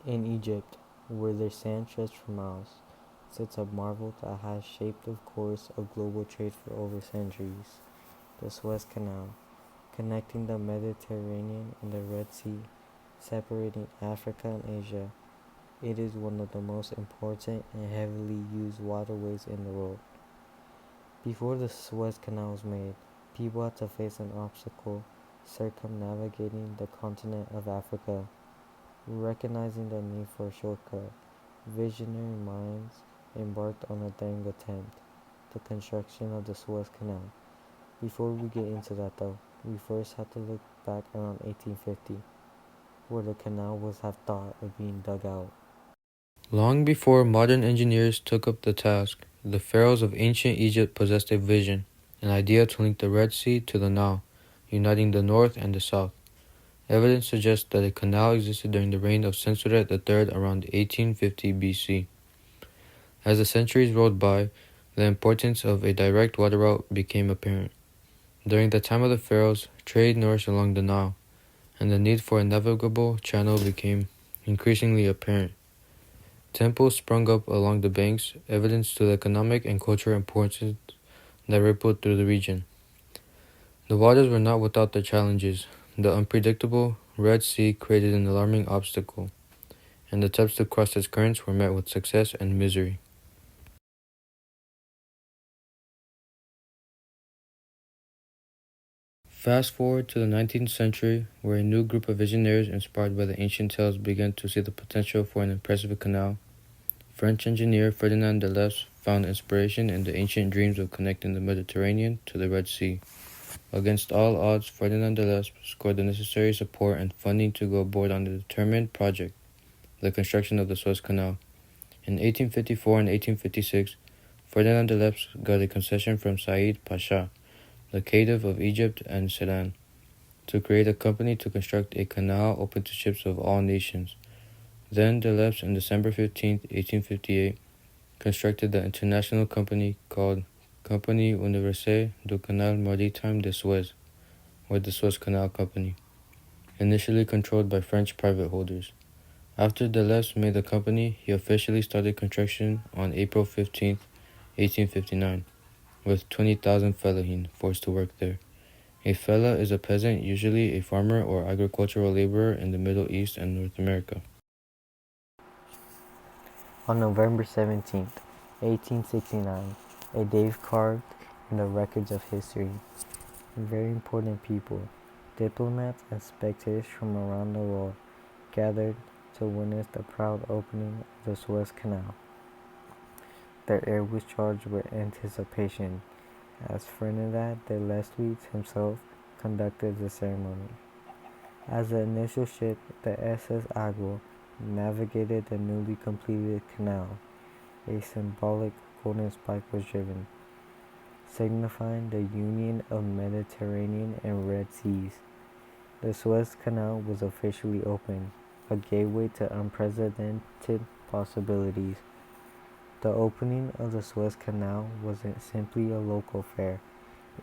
In Egypt, where their sand stretched for miles, sits a marvel that has shaped the course of global trade for over centuries. The Suez Canal, connecting the Mediterranean and the Red Sea, separating Africa and Asia. It is one of the most important and heavily used waterways in the world. Before the Suez Canal was made, people had to face an obstacle circumnavigating the continent of Africa. Recognizing the need for a shortcut, visionary minds embarked on a daring attempt, the construction of the Suez Canal. Before we get into that though, we first have to look back around 1850, where the canal was have thought of being dug out. Long before modern engineers took up the task, the pharaohs of ancient Egypt possessed a vision, an idea to link the Red Sea to the Nile, uniting the north and the south. Evidence suggests that a canal existed during the reign of Senusret III around 1850 BC. As the centuries rolled by, the importance of a direct water route became apparent. During the time of the pharaohs, trade nourished along the Nile, and the need for a navigable channel became increasingly apparent. Temples sprung up along the banks, evidence to the economic and cultural importance that rippled through the region. The waters were not without their challenges. The unpredictable Red Sea created an alarming obstacle, and attempts to cross its currents were met with success and misery. Fast forward to the 19th century, where a new group of visionaries inspired by the ancient tales began to see the potential for an impressive canal. French engineer Ferdinand de Lesseps found inspiration in the ancient dreams of connecting the Mediterranean to the Red Sea. Against all odds, Ferdinand de Lesseps scored the necessary support and funding to go aboard on the determined project, the construction of the Suez Canal. In 1854 and 1856, Ferdinand de Lesseps got a concession from Said Pasha, the Khedive of Egypt and Sudan, to create a company to construct a canal open to ships of all nations. Then de Lesseps, on December 15, 1858, constructed the international company called Compagnie Universelle du Canal Maritime de Suez, or the Suez Canal Company, initially controlled by French private holders. After de Lesseps made the company, he officially started construction on April 15, 1859, with 20,000 fellahin forced to work there. A fellah is a peasant, usually a farmer or agricultural laborer in the Middle East and North America. On November 17th, 1869, a day carved in the records of history. Very important people, diplomats and spectators from around the world gathered to witness the proud opening of the Suez Canal. Their air was charged with anticipation as Ferdinand de Lesseps himself conducted the ceremony. As the initial ship, the SS Agua, navigated the newly completed canal, a symbolic golden spike was driven, signifying the union of Mediterranean and Red Seas. The Suez Canal was officially opened, a gateway to unprecedented possibilities. The opening of the Suez Canal wasn't simply a local affair,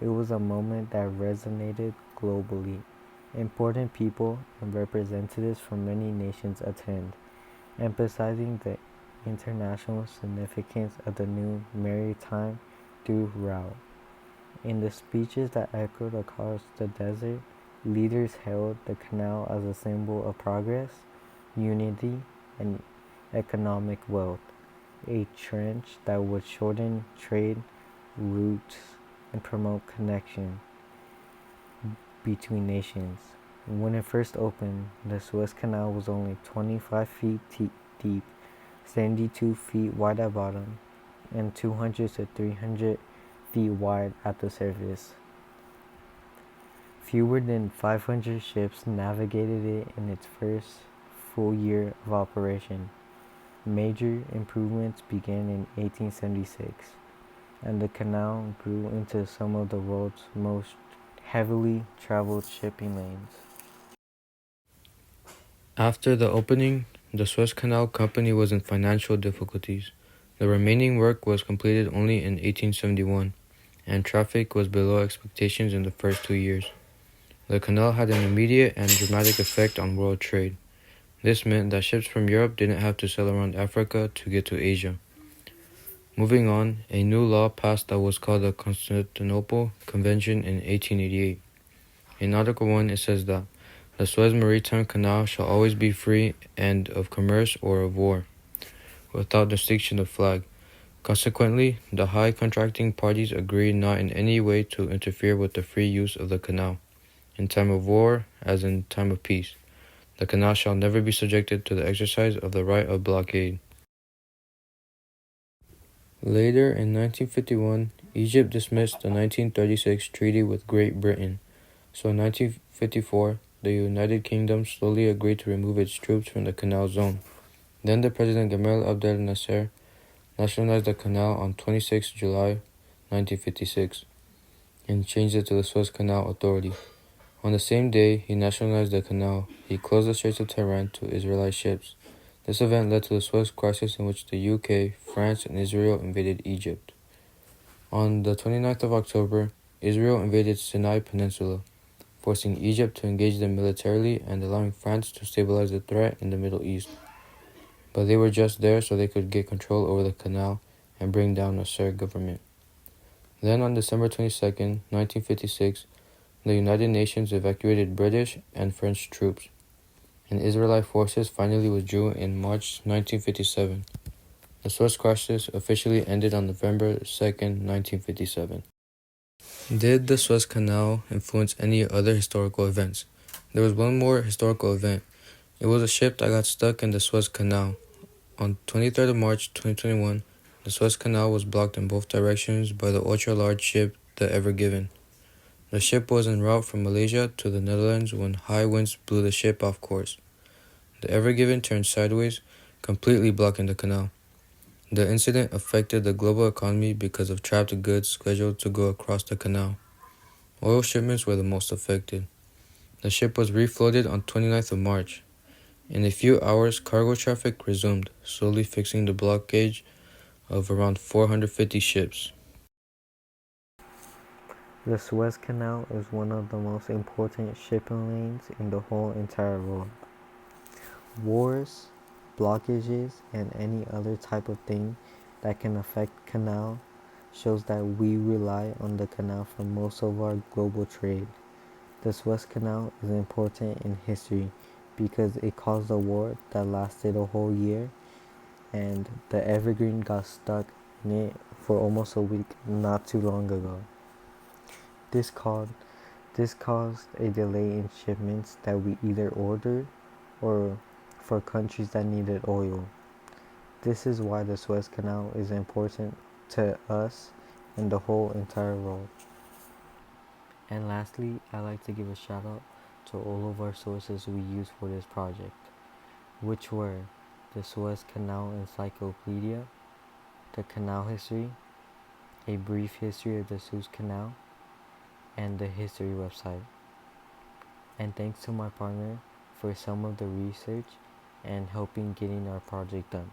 it was a moment that resonated globally. Important people and representatives from many nations attend, emphasizing the international significance of the new maritime through route. In the speeches that echoed across the desert, leaders hailed the canal as a symbol of progress, unity, and economic wealth, a trench that would shorten trade routes and promote connection between nations. When it first opened, the Suez Canal was only 25 feet deep, 72 feet wide at bottom, and 200 to 300 feet wide at the surface. Fewer than 500 ships navigated it in its first full year of operation. Major improvements began in 1876, and the canal grew into some of the world's most heavily traveled shipping lanes. After the opening, the Suez Canal Company was in financial difficulties. The remaining work was completed only in 1871, and traffic was below expectations in the first 2 years. The canal had an immediate and dramatic effect on world trade. This meant that ships from Europe didn't have to sail around Africa to get to Asia. Moving on, a new law passed that was called the Constantinople Convention in 1888. In Article 1, it says that the Suez Maritime Canal shall always be free and of commerce or of war, without distinction of flag. Consequently, the high contracting parties agreed not in any way to interfere with the free use of the canal, in time of war as in time of peace. The canal shall never be subjected to the exercise of the right of blockade. Later, in 1951, Egypt dismissed the 1936 treaty with Great Britain, so in 1954, the United Kingdom slowly agreed to remove its troops from the canal zone. Then the President Gamal Abdel Nasser nationalized the canal on 26 July 1956 and changed it to the Suez Canal Authority. On the same day he nationalized the canal, he closed the Straits of Tehran to Israelite ships. This event led to the Suez Crisis, in which the UK, France, and Israel invaded Egypt. On the 29th of October, Israel invaded Sinai Peninsula, forcing Egypt to engage them militarily and allowing France to stabilize the threat in the Middle East. But they were just there so they could get control over the canal and bring down Nasser government. Then on December 22nd, 1956, the United Nations evacuated British and French troops, and Israelite forces finally withdrew in March 1957. The Suez Crisis officially ended on November 2nd, 1957. Did the Suez Canal influence any other historical events? There was one more historical event. It was a ship that got stuck in the Suez Canal. On 23rd of March 2021, the Suez Canal was blocked in both directions by the ultra-large ship the Ever Given. The ship was en route from Malaysia to the Netherlands when high winds blew the ship off course. The Ever Given turned sideways, completely blocking the canal. The incident affected the global economy because of trapped goods scheduled to go across the canal. Oil shipments were the most affected. The ship was refloated on 29th of March. In a few hours, cargo traffic resumed, slowly fixing the blockage of around 450 ships. The Suez Canal is one of the most important shipping lanes in the whole entire world. Wars, blockages, and any other type of thing that can affect canal shows that we rely on the canal for most of our global trade. The Suez Canal is important in history because it caused a war that lasted a whole year, and the Evergreen got stuck in it for almost a week not too long ago. This caused a delay in shipments that we either ordered or for countries that needed oil. This is why the Suez Canal is important to us and the whole entire world. And lastly, I'd like to give a shout out to all of our sources we used for this project, which were the Suez Canal Encyclopedia, the Canal History, a brief history of the Suez Canal, and the history website. And thanks to my partner for some of the research and helping getting our project done.